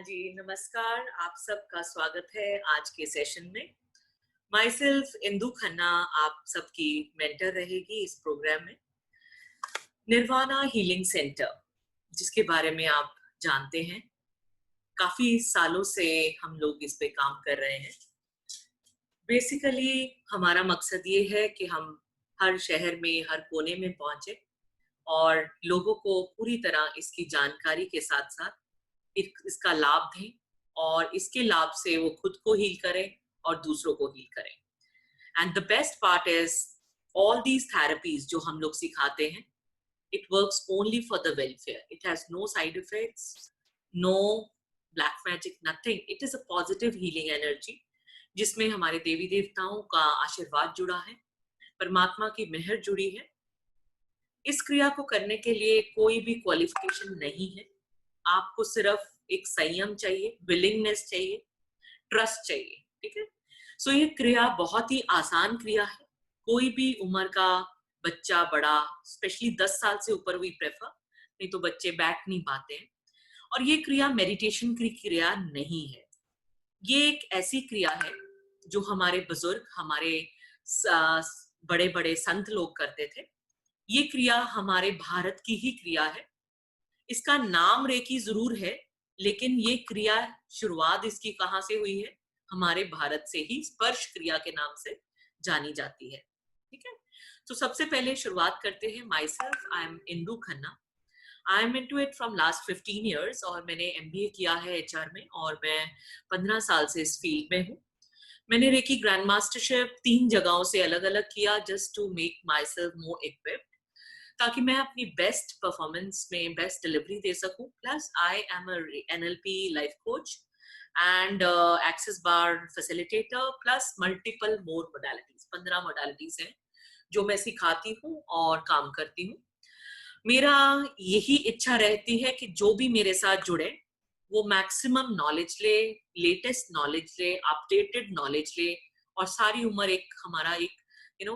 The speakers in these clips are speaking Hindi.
जी, नमस्कार। आप सबका स्वागत है आज के सेशन में। माई सेल्फ इंदु खन्ना आप सबकी मेंटर रहेगी इस प्रोग्राम में। निर्वाणा हीलिंग सेंटर, जिसके बारे में आप जानते हैं, काफी सालों से हम लोग इस पे काम कर रहे हैं। बेसिकली हमारा मकसद ये है कि हम हर शहर में, हर कोने में पहुंचे और लोगों को पूरी तरह इसकी जानकारी के साथ साथ इसका लाभ दें और इसके लाभ से वो खुद को हील करें और दूसरों को हील करें। And the best part is all these therapies जो हम लोग सिखाते हैं, it works only for the welfare. It has no side effects, no black magic, nothing. It is a positive healing energy जिसमें हमारे देवी देवताओं का आशीर्वाद जुड़ा है, परमात्मा की मेहर जुड़ी है। इस क्रिया को करने के लिए कोई भी क्वालिफिकेशन नहीं है। आपको सिर्फ एक संयम चाहिए, विलिंगनेस चाहिए, ट्रस्ट चाहिए। ठीक है। सो ये क्रिया बहुत ही आसान क्रिया है। कोई भी उम्र का बच्चा, बड़ा, स्पेशली 10 साल से ऊपर भी प्रेफर, नहीं तो बच्चे बैठ नहीं पाते हैं। और ये क्रिया मेडिटेशन की क्रिया नहीं है। ये एक ऐसी क्रिया है जो हमारे बुजुर्ग, हमारे बड़े बड़े संत लोग करते थे। ये क्रिया हमारे भारत की ही क्रिया है। इसका नाम रेकी जरूर है, लेकिन ये क्रिया शुरुआत इसकी कहां से हुई है? हमारे भारत से ही स्पर्श क्रिया के नाम से जानी जाती है। ठीक है। तो सबसे पहले शुरुआत करते हैं। My self, I am Indu Khanna. I am into it from last 15 years और मैंने एमबीए किया है एचआर में और मैं 15 साल से इस फील्ड में हूँ। मैंने रेकी ग्रैंड मास्टरशिप 3 जगहों से अलग अलग किया, just to make myself more equipped, ताकि मैं अपनी बेस्ट परफॉर्मेंस में बेस्ट डिलीवरी दे सकूं। Plus I am NLP life coach and access bar facilitator, plus multiple more modalities. 15 modalities हैं जो मैं सिखाती हूँ और काम करती हूँ। मेरा यही इच्छा रहती है कि जो भी मेरे साथ जुड़े वो मैक्सिमम नॉलेज ले, लेटेस्ट नॉलेज ले, अपडेटेड नॉलेज ले और सारी उम्र एक हमारा एक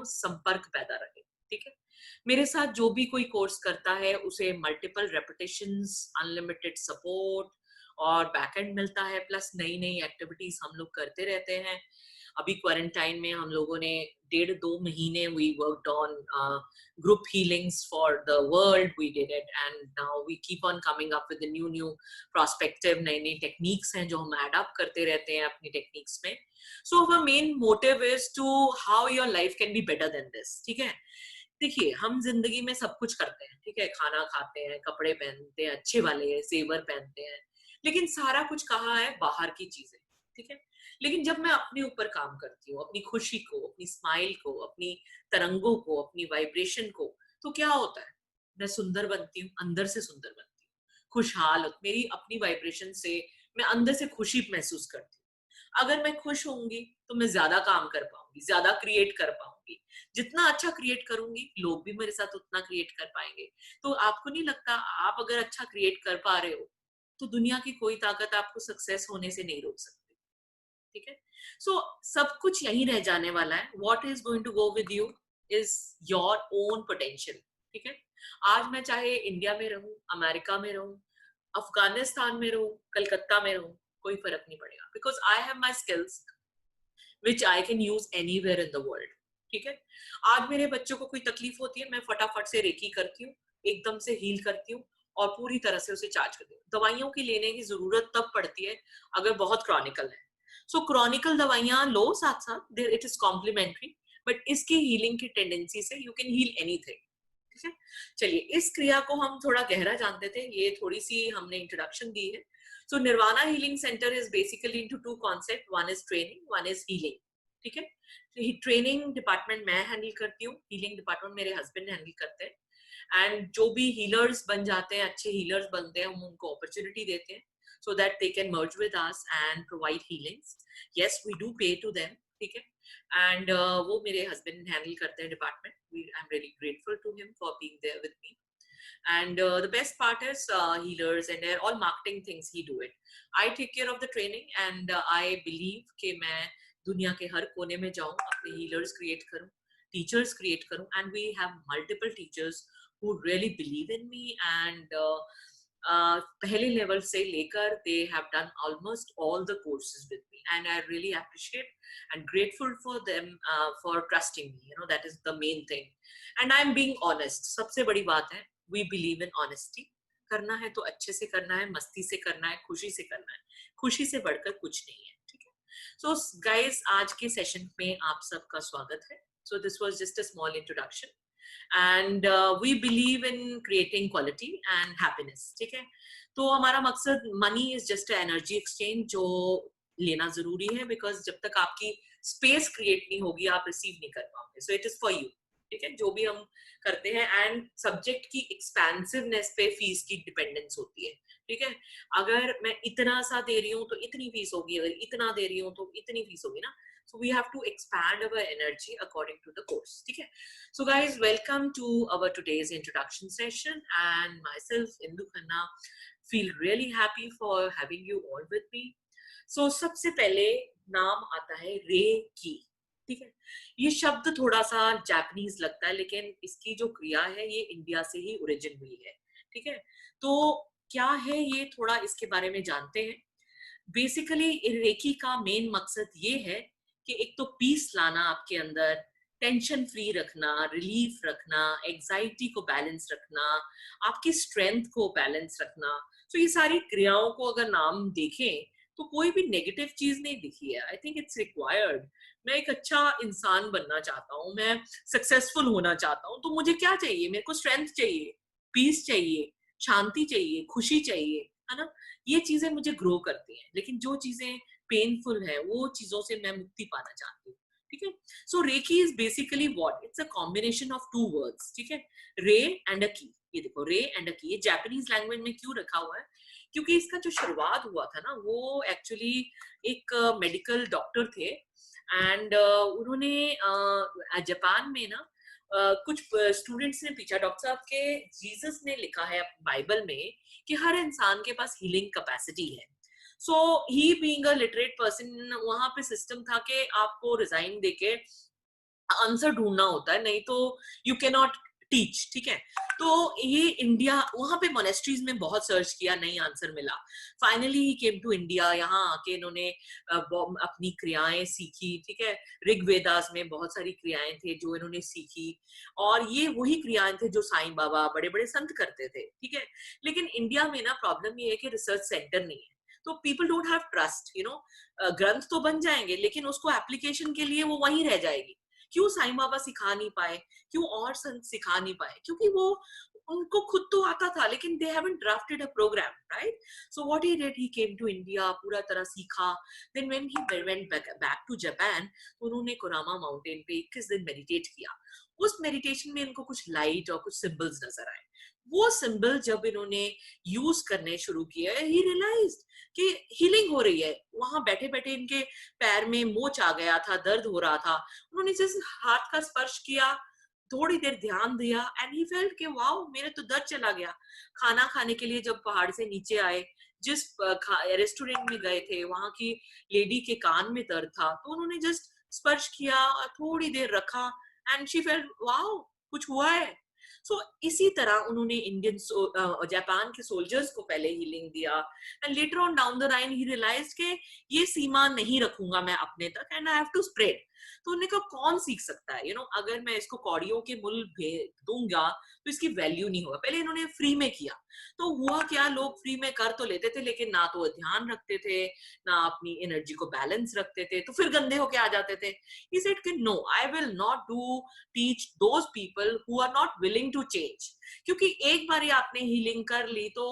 संपर्क पैदा रहे। ठीक है। मेरे साथ जो भी कोई कोर्स करता है उसे मल्टीपल रेपिटेशंस, अनलिमिटेड सपोर्ट और बैकएंड मिलता है, प्लस नई नई एक्टिविटीज हम लोग करते रहते हैं। अभी क्वारंटाइन में हम लोगों ने 1.5-2 महीने we worked on group healings for the world. We did it and now we keep on coming up with the new prospective नई नई टेक्निक्स हैं जो हम अडॉप्ट करते रहते हैं अपनी टेक्निक्स में। सो our main motive is to how your life can be better than this। ठीक है। देखिए, हम जिंदगी में सब कुछ करते हैं। ठीक है। खाना खाते हैं, कपड़े पहनते हैं, अच्छे वाले जेवर पहनते हैं, लेकिन सारा कुछ कहाँ है? बाहर की चीजें। ठीक है। लेकिन जब मैं अपने ऊपर काम करती हूँ, अपनी खुशी को, अपनी स्माइल को, अपनी तरंगों को, अपनी वाइब्रेशन को, तो क्या होता है? मैं सुंदर बनती हूँ, अंदर से सुंदर बनती हूँ, खुशहाल। मेरी अपनी वाइब्रेशन से मैं अंदर से खुशी महसूस करती हूँ। अगर मैं खुश होंगी तो मैं ज्यादा काम कर पाऊंगी, ज्यादा क्रिएट कर पाऊंगी। जितना अच्छा क्रिएट करूंगी, लोग भी मेरे साथ उतना क्रिएट कर पाएंगे। तो आपको नहीं लगता, आप अगर अच्छा क्रिएट कर पा रहे हो तो दुनिया की कोई ताकत आपको सक्सेस होने से नहीं रोक सकती। ठीक है। सो सब कुछ यही रह जाने वाला है। What is going to go with you is your own potential. ठीक है। आज मैं चाहे इंडिया में रहूं, अमेरिका में रहूं, अफगानिस्तान में रहूं, कलकत्ता में रहूं, कोई फर्क नहीं पड़ेगा, because I have my skills which I can use anywhere in the world. ठीक है। आज मेरे बच्चों को कोई तकलीफ होती है, मैं फटाफट से रेकी करती हूँ, एकदम से हील करती हूँ और पूरी तरह से उसे चार्ज करती हूँ। दवाइयों की लेने की जरूरत तब पड़ती है अगर बहुत क्रॉनिकल है। सो क्रॉनिकल दवाइयां लो साथ साथ, इट इज कॉम्प्लीमेंट्री, बट इसकी हीलिंग की टेंडेंसी से यू कैन हील एनीथिंग। ठीक है। चलिए, इस क्रिया को हम थोड़ा गहरा जानते थे, ये थोड़ी सी हमने इंट्रोडक्शन दी है। So Nirvana healing centre is basically into 2 concept, one is training, one is healing. ठीक है। ट्रेनिंग डिपार्टमेंट मैं हैंडल करती हूँ, हीलिंग डिपार्टमेंट मेरे हस्बैंड हैंडल करते हैं। एंड जो भी हीलर्स बन जाते हैं, अच्छे हीलर्स बनते हैं, हम उनको अपॉर्चुनिटी देते हैं so that they can merge with us and provide healings. Yes, we do pay to them. ठीक है। एंड वो मेरे हस्बैंड हैंडल करते हैं department. I am really grateful to him for being there with me. And the best part is healers and all marketing things he do it. I take care of the training and I believe कि मैं दुनिया के हर कोने में जाऊं, अपने healers create करूं, teachers create करूं, and we have multiple teachers who really believe in me and पहले लेवल से लेकर they have done almost all the courses with me, and I really appreciate and grateful for them for trusting me. That is the main thing, and I'm being honest. सबसे बड़ी बात है, we believe in honesty. करना है तो अच्छे से करना है, मस्ती से करना है, खुशी से करना है, खुशी से बढ़कर कुछ नहीं है, ठीक है? So guys, आज के सेशन में आप सबका स्वागत है. So this was just a small introduction. And we believe in creating quality and happiness, ठीक है? तो हमारा मकसद money is just an energy exchange जो लेना जरूरी है, because जब तक आपकी space create नहीं होगी आप receive नहीं कर पाओगे. So it is for you, ठीक है? जो भी हम करते हैं, and subject की expansiveness पे फीस की dependence होती है, ठीक है? अगर मैं इतना सा दे रही हूँ तो इतनी फीस होगी, अगर इतना दे रही हूँ तो इतनी फीस होगी ना. So we have to expand our energy according to the course, ठीक है? So guys, welcome to our today's introduction session, and myself Indu Khanna feel really happy for having you all with me. So सबसे पहले नाम आता है रेकी, ठीक है? ये शब्द थोड़ा सा जापानीज लगता है, लेकिन इसकी जो क्रिया है ये इंडिया से ही ओरिजिन हुई है, ठीक है? तो क्या है ये, थोड़ा इसके बारे में जानते हैं. बेसिकली रेकी का मेन मकसद ये है कि एक तो पीस लाना आपके अंदर, टेंशन फ्री रखना, रिलीफ रखना, एग्जाइटी को बैलेंस रखना, आपकी स्ट्रेंथ को बैलेंस रखना. तो ये सारी क्रियाओं को अगर नाम देखें तो कोई भी नेगेटिव चीज नहीं दिखी है. I think it's required. मैं एक अच्छा इंसान बनना चाहता हूँ, मैं सक्सेसफुल होना चाहता हूँ, तो मुझे क्या चाहिए? मेरे को स्ट्रेंथ चाहिए, पीस चाहिए, शांति चाहिए, खुशी चाहिए, है ना? ये चीजें मुझे ग्रो करती हैं. लेकिन जो चीजें पेनफुल है वो चीजों से मैं मुक्ति पाना चाहती हूँ, ठीक है? So reiki is basically what? It's a combination of two words, ठीक है? रे एंड अ की. ये देखो, रे एंड अ की. ये जापानीज लैंग्वेज में क्यों रखा हुआ है? क्योंकि इसका जो शुरुआत हुआ था ना, वो एक्चुअली एक मेडिकल डॉक्टर थे, एंड उन्होंने जापान में ना कुछ स्टूडेंट्स ने पूछा डॉक्टर साहब के, जीसस ने लिखा है बाइबल में कि हर इंसान के पास हीलिंग कैपेसिटी है. सो ही बीइंग अ लिटरेट पर्सन, वहां पे सिस्टम था कि आपको रिजाइन देके आंसर ढूंढना होता है, नहीं तो यू कैन नॉट टीच, ठीक है? तो ये इंडिया, वहां पे मोनेस्ट्रीज में बहुत सर्च किया, नहीं आंसर मिला. Finally he came to India. यहाँ आके इन्होंने अपनी क्रियाएं सीखी, ठीक है? ऋग्वेदास में बहुत सारी क्रियाएं थे जो इन्होंने सीखी, और ये वही क्रियाएं थे जो साईं बाबा, बड़े बड़े संत करते थे, ठीक है? लेकिन इंडिया में ना प्रॉब्लम ये है कि रिसर्च सेंटर नहीं है, तो पीपल डोंट हैव ट्रस्ट. ग्रंथ तो बन जाएंगे लेकिन उसको एप्लीकेशन के लिए वो वहीं रह जाएगी. क्यों साईं बाबा सिखा नहीं पाए? क्यों और संत सिखा नहीं पाए? क्योंकि वो, उनको खुद तो आता था लेकिन they haven't drafted a program, right? So what he did, he came to India, पूरा तरह सीखा. Then when he went back to Japan, उन्होंने कोरामा माउंटेन पे 21 दिन मेडिटेट किया. उस मेडिटेशन में इनको कुछ लाइट और कुछ सिंबल्स नजर आए. वो सिंबल जब इन्होंने यूज करने शुरू किए, ही रियलाइज्ड कि हीलिंग हो रही है. वहां बैठे बैठे इनके पैर में मोच आ गया था, दर्द हो रहा था. उन्होंने जिस हाथ का स्पर्श किया, थोड़ी देर ध्यान दिया, एंड ही फेल्ट कि वाओ, मेरे तो दर्द चला गया. खाना खाने के लिए जब पहाड़ से नीचे आए, जिस रेस्टोरेंट में गए थे, वहां की लेडी के कान में दर्द था, तो उन्होंने जस्ट स्पर्श किया और थोड़ी देर रखा, एंड शी फेल्ट वाओ, कुछ हुआ है. सो इसी तरह उन्होंने जापान के सोल्जर्स को पहले हीलिंग दिया, and later on down the line he realized कि ये सीमा नहीं रखूंगा मैं अपने तक, and I have to spread. तो उन्होंने कहा कौन सीख सकता है, अगर मैं इसको कौड़ियों के मूल दूंगा तो इसकी वैल्यू नहीं होगा. पहले इन्होंने फ्री में किया, तो हुआ क्या, लोग फ्री में कर तो लेते थे लेकिन ना तो ध्यान रखते थे, ना अपनी एनर्जी को बैलेंस रखते थे, तो फिर गंदे होके आ जाते थे. ही सेड कि no, I will not do teach those people who are not willing to change. क्योंकि एक बार आपने हीलिंग कर ली तो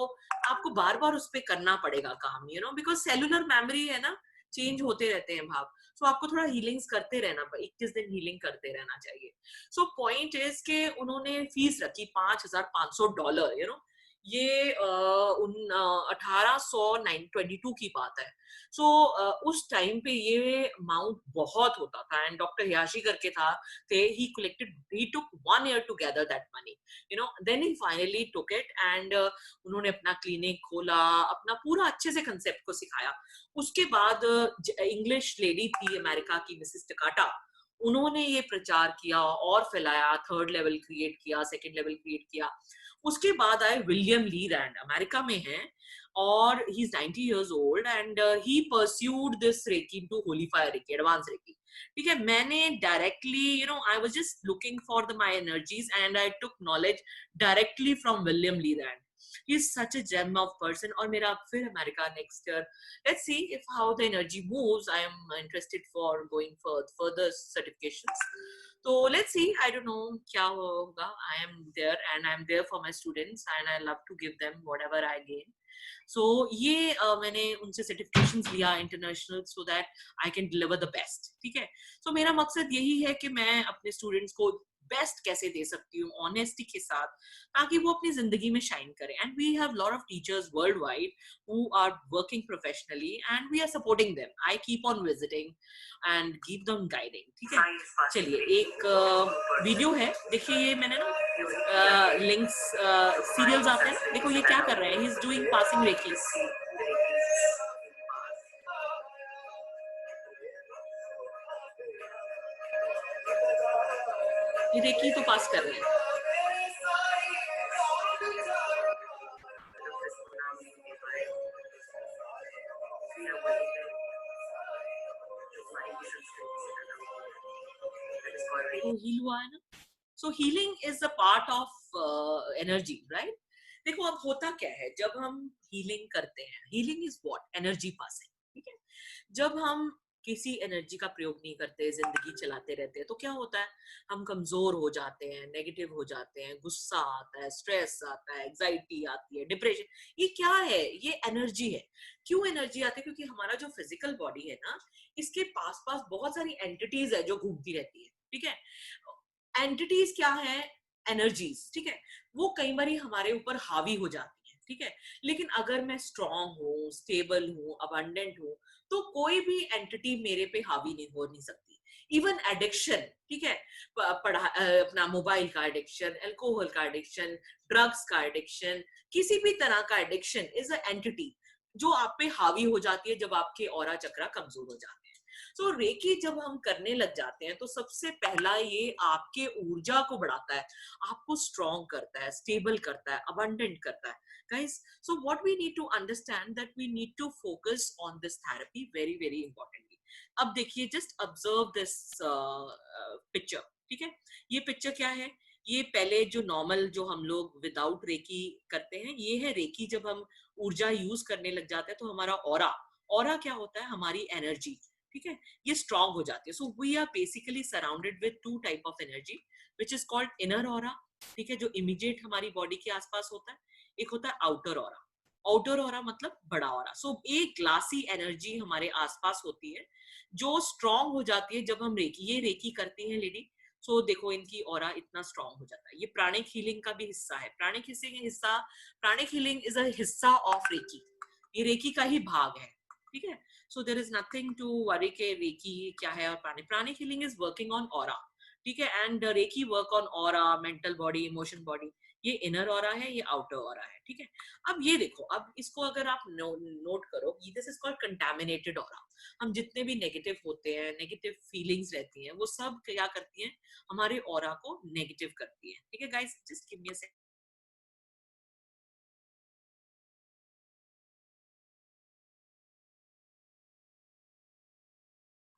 आपको बार बार उस पर करना पड़ेगा काम, बिकॉज सेलुलर मेमोरी है ना, चेंज होते रहते हैं भाव. सो आपको थोड़ा हीलिंग्स करते रहना, 21 दिन हीलिंग करते रहना चाहिए. सो पॉइंट इज के उन्होंने फीस रखी $5,500. ये 1822 की बात है. सो उस टाइम पे ये अमाउंट बहुत होता था, एंड डॉक्टर हियाशी करके थे, he took 1 year to gather that money, then he finally took it, and उन्होंने अपना क्लिनिक खोला, अपना पूरा अच्छे से कंसेप्ट को सिखाया. उसके बाद इंग्लिश लेडी थी अमेरिका की, मिसेस टकाटा, उन्होंने ये प्रचार किया और फैलाया, थर्ड लेवल क्रिएट किया, सेकंड लेवल क्रिएट किया. उसके बाद आए विलियम ली रैंड, अमेरिका में है और he is 90 years old and he pursued this reiki to holy fire reiki, advanced reiki. ठीक है, मैंने directly I was just looking for the my energies and I took knowledge directly from William Lee Rand. He is such a gem of person. और मेरा फिर America next year, let's see if how the energy moves. I am interested for going further certifications. तो let's see, I don't know क्या होगा. I am there and I am there for my students and I love to give them whatever I gain. So ये मैंने उनसे सर्टिफिकेशंस लिया international, so that I can deliver the best. ठीक है, सो मेरा मकसद यही है कि मैं अपने स्टूडेंट्स को बेस्ट कैसे दे सकती हूँ ऑनेस्टी के साथ, ताकि वो अपनी जिंदगी में शाइन करें. And we have lot of teachers worldwide who are working professionally and we are supporting them. I keep on visiting and keep them guiding. ठीक है, चलिए एक वीडियो है, देखिए. ये मैंने ना लिंक्स सीरियल्स आते हैं, देखो ये क्या कर रहे हैं. He is doing passing reiki. ये रेकी तो पास कर रहे हैं. तो हील हुआ है ना. सो healing is a part of energy, right. देखो अब होता क्या है जब हम हीलिंग करते हैं. Healing is what? Energy passing. ठीक है, जब हम किसी एनर्जी का प्रयोग नहीं करते, जिंदगी चलाते रहते हैं, तो क्या होता है, हम कमजोर हो जाते हैं, नेगेटिव हो जाते हैं, गुस्सा आता है, स्ट्रेस आता है, एंजाइटी आती है, डिप्रेशन. ये क्या है? ये एनर्जी है. क्यों एनर्जी आती है? क्योंकि हमारा जो फिजिकल बॉडी है ना, इसके पास पास बहुत सारी एंटिटीज है जो घूमती रहती है. ठीक है, एंटिटीज क्या है? एनर्जीज. ठीक है, वो कई बार हमारे ऊपर हावी हो जाती है. ठीक है, लेकिन अगर मैं स्ट्रांग हूँ, स्टेबल हूँ, अबंडेंट हूँ, तो कोई भी एंटिटी मेरे पे हावी नहीं हो नहीं सकती. इवन एडिक्शन, ठीक है, अपना मोबाइल का एडिक्शन, अल्कोहल का एडिक्शन, ड्रग्स का एडिक्शन, किसी भी तरह का एडिक्शन इज अ एंटिटी जो आप पे हावी हो जाती है जब आपके ऑरा चक्रा कमजोर हो जाते हैं. सो रेकी जब हम करने लग जाते हैं तो सबसे पहला ये आपके ऊर्जा को बढ़ाता है, आपको स्ट्रॉन्ग करता है, स्टेबल करता है, अबंडेंट करता है. Guys, so what we need to understand that we need to focus on this therapy very very importantly. अब देखिए, just observe this picture. ठीक है, ये पिक्चर क्या है? ये पहले जो नॉर्मल जो हम लोग विदाउट रेकी करते हैं, ये है रेकी. जब हम ऊर्जा यूज करने लग जाते हैं तो हमारा ऑरा क्या होता है? हमारी एनर्जी. ठीक है, ये स्ट्रॉन्ग हो जाती है. So we are basically surrounded with two type of energy which is called inner aura. ठीक है, जो इमीडिएट हमारी बॉडी के आसपास होता है. एक होता है आउटर ऑरा. आउटर ऑरा मतलब बड़ा ऑरा. सो एक ग्लासी एनर्जी हमारे आसपास होती है जो स्ट्रॉन्ग हो जाती है जब हम ये रेकी करती है लेडी. सो देखो इनकी ऑरा इतना स्ट्रॉन्ग हो जाता है. ये प्राणिक हीलिंग का भी हिस्सा है. प्राणिक हीलिंग इज अ हिस्सा ऑफ रेकी. ये रेकी का ही भाग है. ठीक है, so there is nothing to worry के रेकी क्या है और pranic healing is working on aura. ठीक है, and reiki work on aura, mental body, emotion body. ये इनर ऑरा है, ये आउटर ऑरा है. ठीक है, अब ये देखो, अब इसको अगर आप नोट करो, this is called contaminated aura. हम जितने भी नेगेटिव होते हैं, नेगेटिव फीलिंग्स रहती हैं, वो सब क्या करती हैं? हमारे ऑरा को नेगेटिव करती है. ठीक है guys, just give me a second.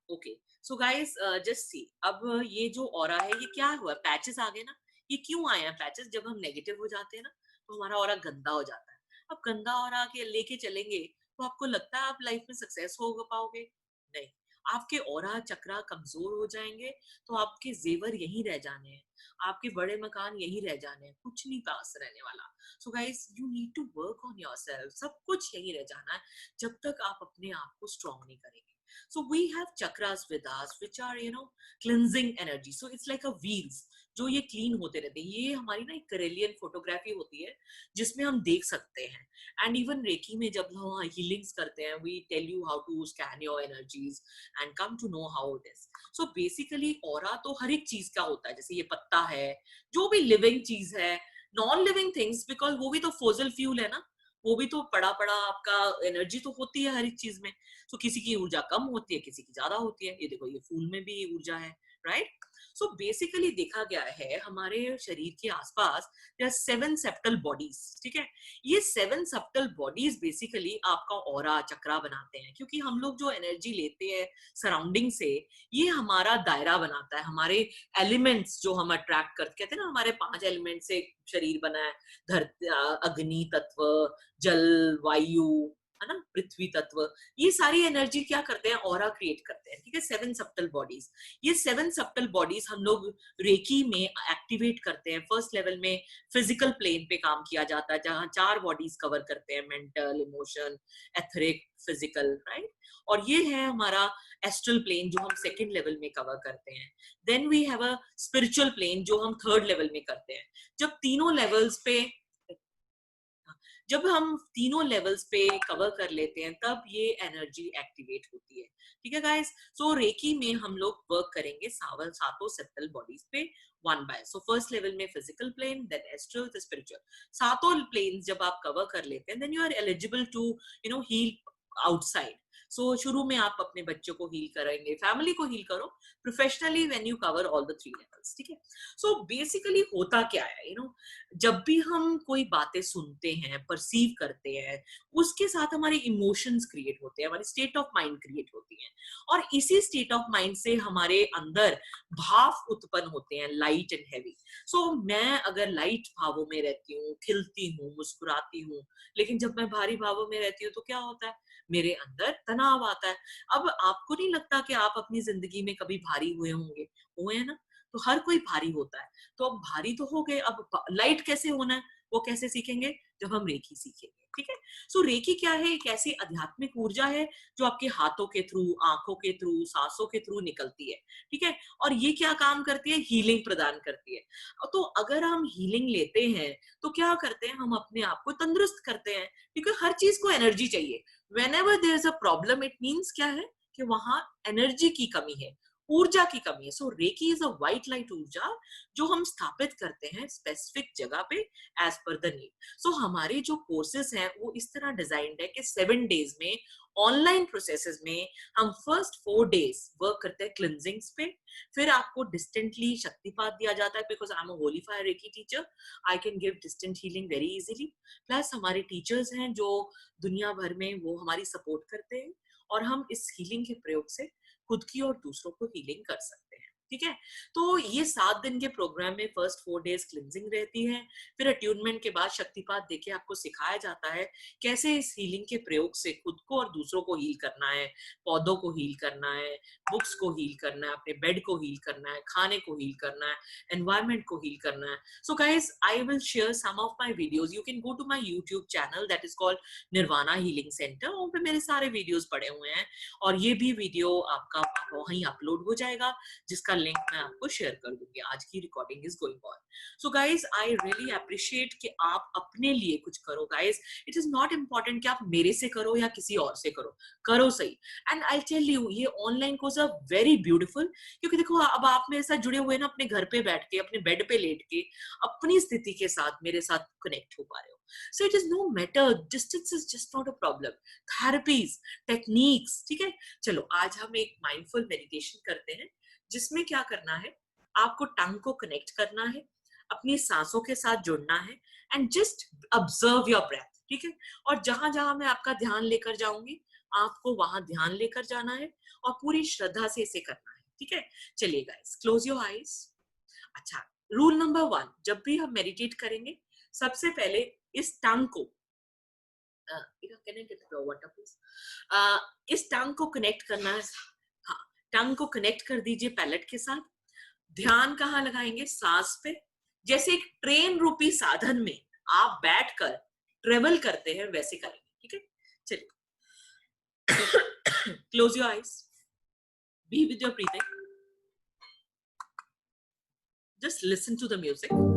Okay, so guys just see. अब ये जो ऑरा है, ये क्या हुआ? पैचेस आ गए ना. ये क्यों आए हैं पैचेस? जब हम नेगेटिव हो जाते हैं ना, तो हमारा ऑरा गंदा हो जाता है. अब गंदा ऑरा के लेके चलेंगे तो आपको लगता है आप लाइफ में सक्सेस हो पाओगे? नहीं. आपके ऑरा चक्रा कमजोर हो जाएंगे तो आपके जेवर यहीं रह जाने हैं, आपके बड़े मकान यहीं रह जाने हैं, कुछ नहीं पास रहने वाला. So guys, you need to work on yourself. सब कुछ यहीं रह जाना है जब तक आप अपने आप को स्ट्रॉन्ग नहीं करेंगे. So we have chakras with us, which are, cleansing energy. So it's like a wheels जो ये क्लीन होते रहते हैं. ये हमारी ना एक करेलियन फोटोग्राफी होती है जिसमें हम देख सकते हैं. एंड इवन रेकी में जब हम हीलिंग्स करते हैं, we tell you how to scan your energies and come to know how it is. So basically aura तो हर एक चीज का होता है. जैसे ये पत्ता है, जो भी लिविंग चीज है, नॉन लिविंग थिंग्स, बिकॉज वो भी तो फोसिल फ्यूल है ना. वो भी तो पड़ा पड़ा आपका एनर्जी तो होती है हर एक चीज में। तो किसी की ऊर्जा कम होती है, किसी की ज्यादा होती है। ये देखो, ये फूल में भी ऊर्जा है, राइट। सो बेसिकली देखा गया है हमारे शरीर के आसपास देयर आर 7 सेप्टल बॉडीज, ठीक है। ये 7 सेप्टल बॉडीज बेसिकली आपका ऑरा चक्रा बनाते हैं, क्योंकि हम लोग जो एनर्जी लेते हैं सराउंडिंग से, ये हमारा दायरा बनाता है। हमारे एलिमेंट्स जो हम अट्रैक्ट करते, कहते हैं ना हमारे 5 एलिमेंट से शरीर बना है, धरती, अग्नि तत्व, जल, वायु, है ना, पृथ्वी तत्व। ये सारी एनर्जी क्या करते हैं, ऑरा क्रिएट करते हैं, ठीक है। 7 सब्टल बॉडीज, ये 7 सब्टल बॉडीज हम लोग रेकी में एक्टिवेट करते हैं। फर्स्ट लेवल में फिजिकल प्लेन पे काम किया जाता है, जहां 4 बॉडीज कवर करते हैं, mental, emotion, etheric, physical, right. और ये है हमारा एस्ट्रल प्लेन जो हम सेकंड लेवल में कवर करते हैं। Then we have a spiritual plane जो हम थर्ड लेवल में करते हैं। जब तीनों लेवल्स पे, जब हम तीनों लेवल्स पे कवर कर लेते हैं, तब ये एनर्जी एक्टिवेट होती है, ठीक है गाइस। सो रेकी में हम लोग वर्क करेंगे सातों सेप्टल बॉडीज पे one by. So first level में physical plane, then astral, then spiritual. सातों प्लेन्स जब आप कवर कर लेते हैं, then you are eligible to heal outside. So शुरू में आप अपने बच्चों को हील करेंगे, फैमिली को हील करो, professionally when you cover all the 3 levels, ठीक है। सो बेसिकली होता क्या है, जब भी हम कोई बातें सुनते हैं, परसीव करते हैं, उसके साथ हमारे इमोशंस क्रिएट होते हैं, हमारी स्टेट ऑफ माइंड क्रिएट होती है, और इसी स्टेट ऑफ माइंड से हमारे अंदर भाव उत्पन्न होते हैं, लाइट एंड हैवी। सो मैं अगर लाइट भावों में रहती हूँ, खिलती हूँ, मुस्कुराती हूँ, लेकिन जब मैं भारी भावों में रहती हूँ तो क्या होता है, मेरे अंदर तनाव आता है। अब आपको नहीं लगता कि आप अपनी जिंदगी में कभी भारी हुए होंगे? हुए हैं ना। तो हर कोई भारी होता है। तो अब भारी तो हो गए, अब लाइट कैसे होना है, वो कैसे सीखेंगे, जब हम रेकी सीखेंगे, ठीक है। सो रेकी क्या है, एक ऐसी आध्यात्मिक ऊर्जा है जो आपके हाथों के थ्रू, आंखों के थ्रू, सांसों के थ्रू निकलती है, ठीक है। और ये क्या काम करती है, हीलिंग प्रदान करती है। तो अगर हम हीलिंग लेते हैं तो क्या करते हैं, हम अपने आप को तंदुरुस्त करते हैं, क्योंकि हर चीज को एनर्जी चाहिए। whenever there is a problem, it means क्या है कि वहां एनर्जी की कमी है, ऊर्जा की कमी है। So reiki is a white light ऊर्जा जो हम स्थापित करते हैं स्पेसिफिक जगह पे एज पर द नीड। सो हमारे जो कोर्सेज हैं वो इस तरह डिजाइंड है कि 7 डेज में, ऑनलाइन प्रोसेसेस में, हम फर्स्ट 4 डेज वर्क करते हैं क्लिनजिंग्स पे। फिर आपको डिस्टेंटली शक्तिपात दिया जाता है, because I am a holy fire reiki teacher, I can give distant healing very easily. Plus हमारे टीचर्स हैं जो दुनिया भर में, वो हमारी सपोर्ट करते हैं, और हम इस हीलिंग के प्रयोग से खुद की और दूसरों को हीलिंग कर सकते हैं, ठीक है। तो ये 7 दिन के प्रोग्राम में फर्स्ट 4 डेज क्लिनजिंग रहती है, फिर अट्यूनमेंट के बाद शक्तिपात देके आपको सिखाया जाता है कैसे इस हीलिंग के प्रयोग से खुद को और दूसरों को हील करना है, पौधों को हील करना है, बुक्स को हील करना है, अपने बेड को हील करना है, खाने को हील करना है, एनवायरमेंट को हील करना है। So guys, I will share some of my videos, you can go to my YouTube channel that is called Nirvana healing centre, वहाँ पे मेरे सारे वीडियोस पड़े हुए हैं, और ये भी वीडियो आपका वहीं अपलोड हो जाएगा, जिसका लिंक मैं आपको शेयर कर दूंगी। आज की recording is going on. So guys, I really appreciate कि आप अपने लिए कुछ करो guys. It is not important कि आप मेरे से करो या किसी और से करो, करो सही। एंड आई टेल यू, ये online course are very beautiful, क्योंकि देखो अब आप मेरे साथ जुड़े हुए ना, अपने घर पे बैठ के, अपने बेड पे लेट के, अपनी स्थिति के साथ मेरे साथ कनेक्ट हो पा रहे हो। So it is no matter, distance is just not a problem. Therapies, techniques, ठीक है। चलो आज हम एक माइंडफुल मेडिटेशन करते हैं, जिसमें क्या करना है, आपको टंग को कनेक्ट करना है, अपनी सांसों के साथ जुड़ना है, and just observe your breath, ठीक है। और जहां जहां मैं आपका ध्यान लेकर जाऊंगी, आपको वहां ध्यान लेकर जाना है, और पूरी श्रद्धा से इसे करना है, ठीक है। चलिए गाइस, क्लोज योर आईज। अच्छा, रूल नंबर 1, जब भी हम मेडिटेट करेंगे, सबसे पहले इस टंग को, इस टंग को कनेक्ट करना है। हाँ, टंग को कनेक्ट कर दीजिए पैलेट के साथ। ध्यान कहाँ लगाएंगे, सांस पे। जैसे एक ट्रेन रूपी साधन में आप बैठकर ट्रेवल करते हैं, वैसे करेंगे, ठीक है। चलिए, close your eyes, be with your breathing, just listen to the music.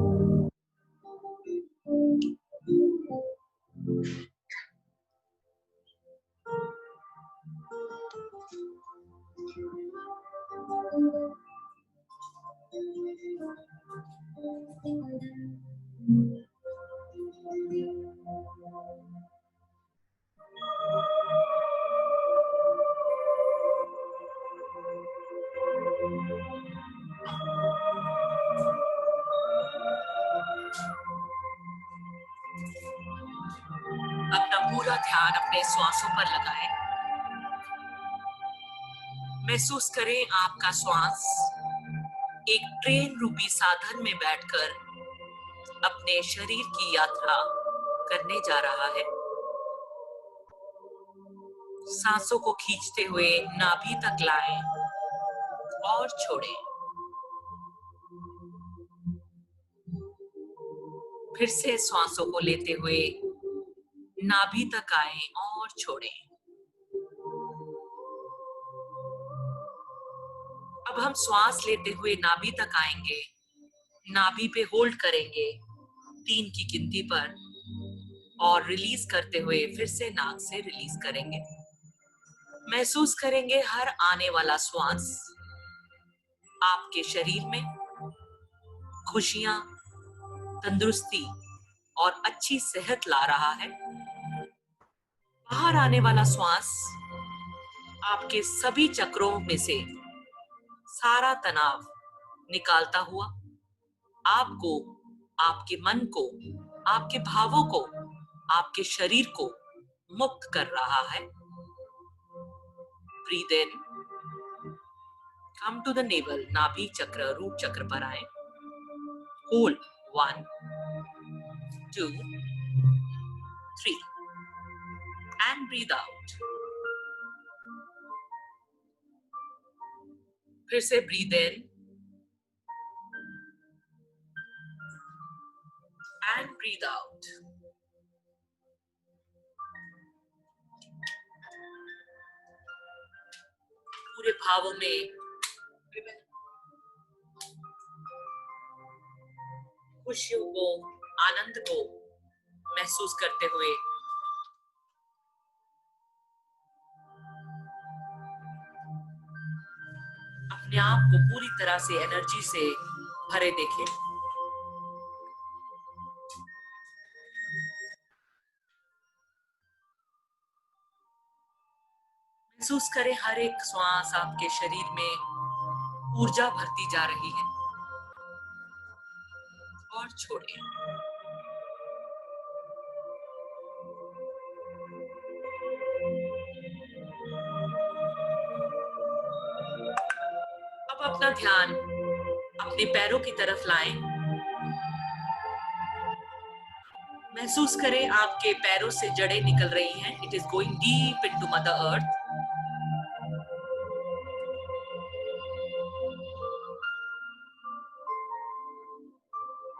ध्यान अपने श्वासों पर लगाएं। महसूस करें आपका श्वास एक ट्रेन रूपी साधन में बैठकर अपने शरीर की यात्रा करने जा रहा है। सांसों को खींचते हुए नाभि तक लाएं और छोड़ें। फिर से सांसों को लेते हुए नाभि तक आएं और छोड़ें। अब हम श्वास लेते हुए नाभि तक आएंगे, नाभि पे होल्ड करेंगे 3 की गिनती पर और रिलीज करते हुए फिर से नाक से रिलीज करेंगे। महसूस करेंगे हर आने वाला श्वास आपके शरीर में खुशियां, तंदुरुस्ती और अच्छी सेहत ला रहा है। बाहर आने वाला श्वास आपके सभी चक्रों में से सारा तनाव निकालता हुआ आपको, आपके मन को, आपके भावों को, आपके शरीर को मुक्त कर रहा है। Breathe in, come to the navel, नाभि चक्र, रूट चक्र पर आए। Hold 1 2 3 and breathe out. फिर से breathe in and breathe out. पूरे भावों में, खुशियों को, आनंद को महसूस करते हुए अपने आप को पूरी तरह से एनर्जी से भरे देखें। महसूस करें हर एक श्वास आपके शरीर में ऊर्जा भरती जा रही है और छोड़ें। अब अपना ध्यान अपने पैरों की तरफ लाएं। महसूस करें आपके पैरों से जड़ें निकल रही हैं। It is going deep into mother earth.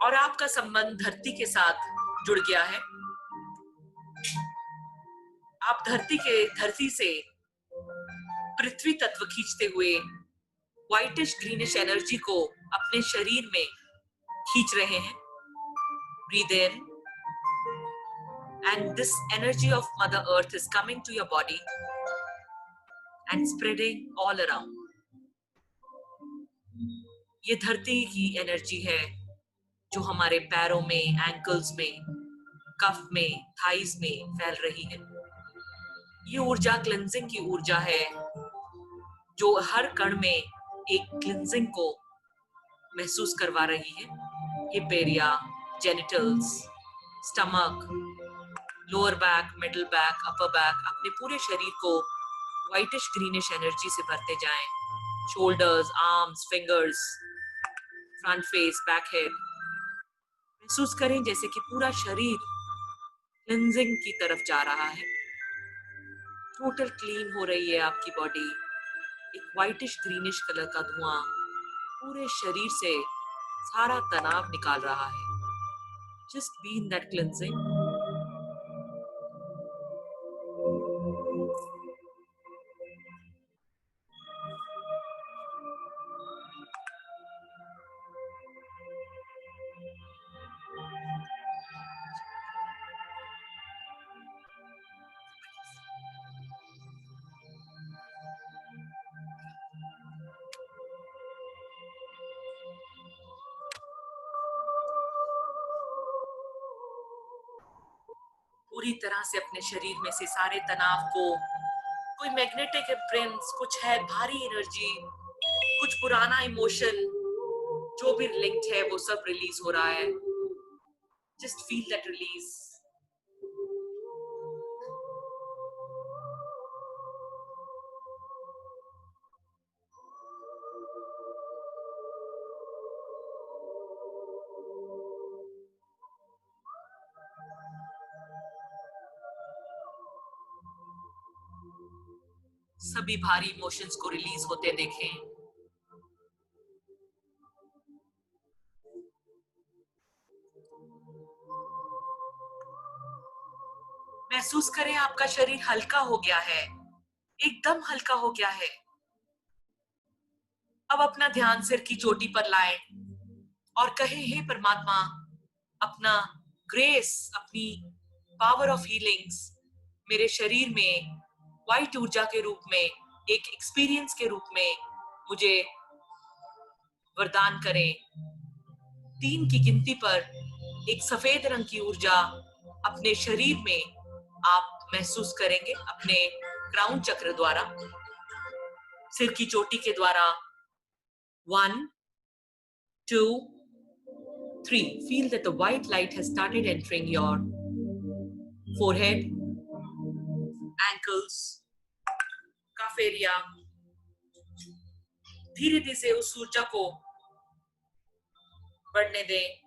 और आपका संबंध धरती के साथ जुड़ गया है। आप धरती से पृथ्वी तत्व खींचते हुए व्हाइटिश ग्रीनिश एनर्जी को अपने शरीर में खींच रहे हैं। Breathe in and this energy of Mother Earth is coming to your body and spreading all around. ये धरती की एनर्जी है जो हमारे पैरों में, एंकल्स में, कफ में, थाइज में फैल रही है। ये ऊर्जा क्लेंजिंग की ऊर्जा है जो हर कण में एक क्लेंजिंग को महसूस करवा रही है। ये पेरिया, genitals, stomach, lower back, middle back, upper back, अपने पूरे शरीर को व्हाइटिश ग्रीनिश एनर्जी से भरते जाएं। Shoulders, arms, fingers, front face, back head. महसूस करें जैसे कि पूरा शरीर क्लींजिंग की तरफ जा रहा है। टोटल क्लीन हो रही है आपकी बॉडी। एक व्हाइटिश ग्रीनिश कलर का धुआं पूरे शरीर से सारा तनाव निकाल रहा है। Just be in that cleansing. पूरी तरह से अपने शरीर में से सारे तनाव को, कोई मैग्नेटिक इम्प्रिंट्स, कुछ है भारी एनर्जी, कुछ पुराना इमोशन जो भी लिंक्ड है वो सब रिलीज हो रहा है। Just feel that release. सभी भारी इमोशंस को रिलीज होते देखें। महसूस करें आपका शरीर हल्का हो गया है, एकदम हल्का हो गया है। अब अपना ध्यान सिर की चोटी पर लाएं और कहें, हे परमात्मा, अपना ग्रेस, अपनी पावर ऑफ हीलिंग्स मेरे शरीर में वाइट ऊर्जा के रूप में, एक एक्सपीरियंस के रूप में मुझे वरदान करें। 3 की गिनती पर एक सफेद रंग की ऊर्जा अपने शरीर में आप महसूस करेंगे, अपने क्राउन चक्र द्वारा, सिर की चोटी के द्वारा। 1, 2, 3. Feel that the white light has started entering your forehead, ankles, cuff area. धीरे धीरे से उस ऊर्जा को बढ़ने दें।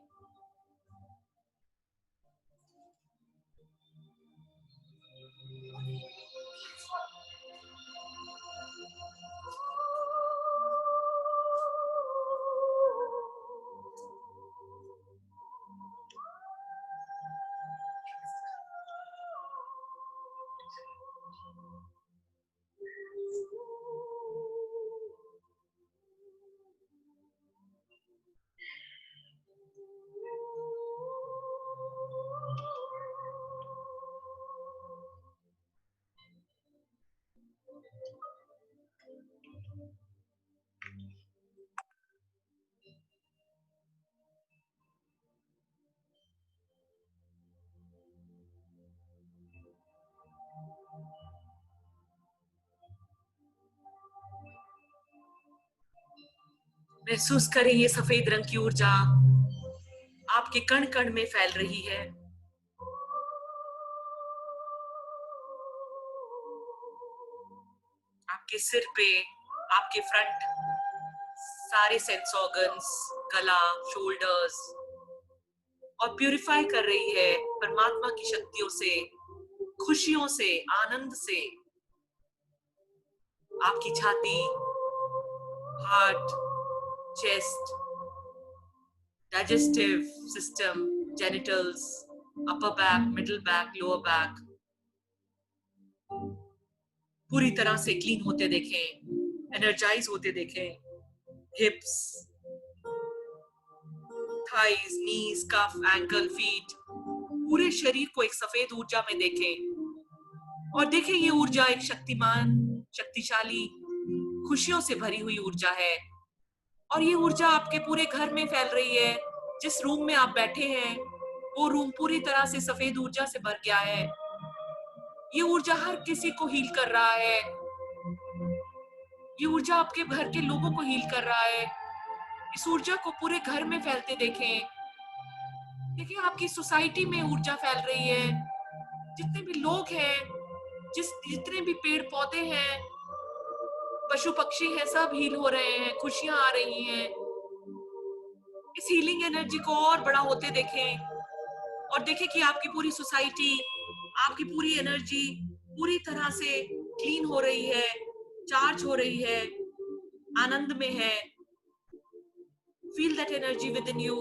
महसूस करें ये सफेद रंग की ऊर्जा आपके कण कण में फैल रही है। आपके सिर पे, आपके फ्रंट सारे सेंस ऑर्गन्स, गला, शोल्डर्स, और प्यूरिफाई कर रही है परमात्मा की शक्तियों से, खुशियों से, आनंद से। आपकी छाती, heart, chest, digestive system, genitals, upper back, middle back, lower back पूरी तरह से क्लीन होते देखें, एनर्जाइज होते देखें। हिप्स, थाइज, नीज, कफ, एंकल, फीट, पूरे शरीर को एक सफेद ऊर्जा में देखें और देखें ये ऊर्जा एक शक्तिमान, शक्तिशाली, खुशियों से भरी हुई ऊर्जा है। और ये ऊर्जा आपके पूरे घर में फैल रही है। जिस रूम में आप बैठे हैं वो रूम पूरी तरह से सफेद ऊर्जा से भर गया है। ये ऊर्जा हर किसी को हील कर रहा है। ये ऊर्जा आपके घर के लोगों को हील कर रहा है। इस ऊर्जा को पूरे घर में फैलते देखें। देखिए आपकी सोसाइटी में ऊर्जा फैल रही है। जितने भी लोग हैं, जितने भी पेड़ पौधे हैं, पशु पक्षी हैं, सब हील हो रहे हैं, खुशियां आ रही हैं। इस हीलिंग एनर्जी को और बड़ा होते देखें और देखें कि आपकी पूरी सोसाइटी, आपकी पूरी एनर्जी पूरी तरह से क्लीन हो रही है, चार्ज हो रही है, आनंद में है। Feel that energy with in you.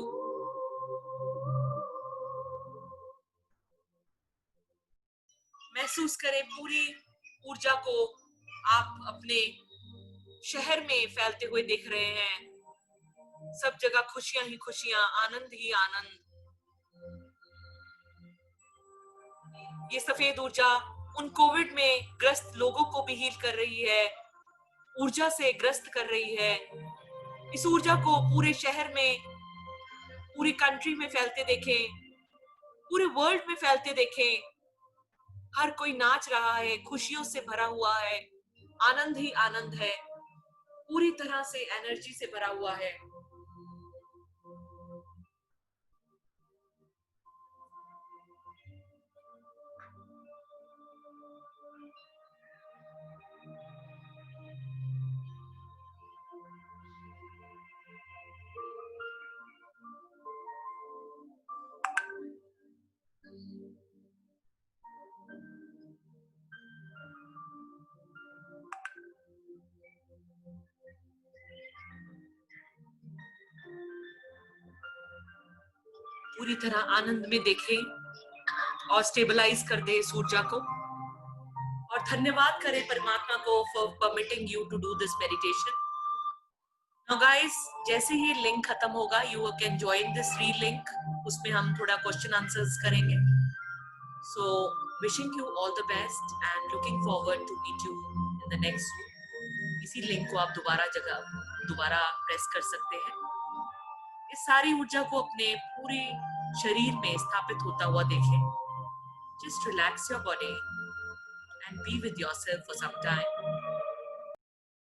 महसूस करें पूरी ऊर्जा को आप अपने शहर में फैलते हुए देख रहे हैं। सब जगह खुशियां ही खुशियां, आनंद ही आनंद। ये सफेद ऊर्जा उन कोविड में ग्रस्त लोगों को भी हील कर रही है, ऊर्जा से ग्रस्त कर रही है। इस ऊर्जा को पूरे शहर में, पूरी कंट्री में फैलते देखें, पूरे वर्ल्ड में फैलते देखें। हर कोई नाच रहा है, खुशियों से भरा हुआ है, आनंद ही आनंद है, पूरी तरह से एनर्जी से भरा हुआ है। पूरी तरह आनंद में देखें और स्टेबलाइज कर दे इस ऊर्जा को, और धन्यवाद करें परमात्मा को for permitting you to do this meditation. Now guys, जैसे ही लिंक खत्म होगा you can join this free link, उसमें हम थोड़ा क्वेश्चन आंसर्स करेंगे। So wishing you all the best and looking forward to meet you in the next. इसी लिंक को आप दोबारा प्रेस कर सकते हैं। इस सारी ऊर्जा को अपने पूरे शरीर में स्थापित होता हुआ देखें। Just relax your body and be with yourself for some time.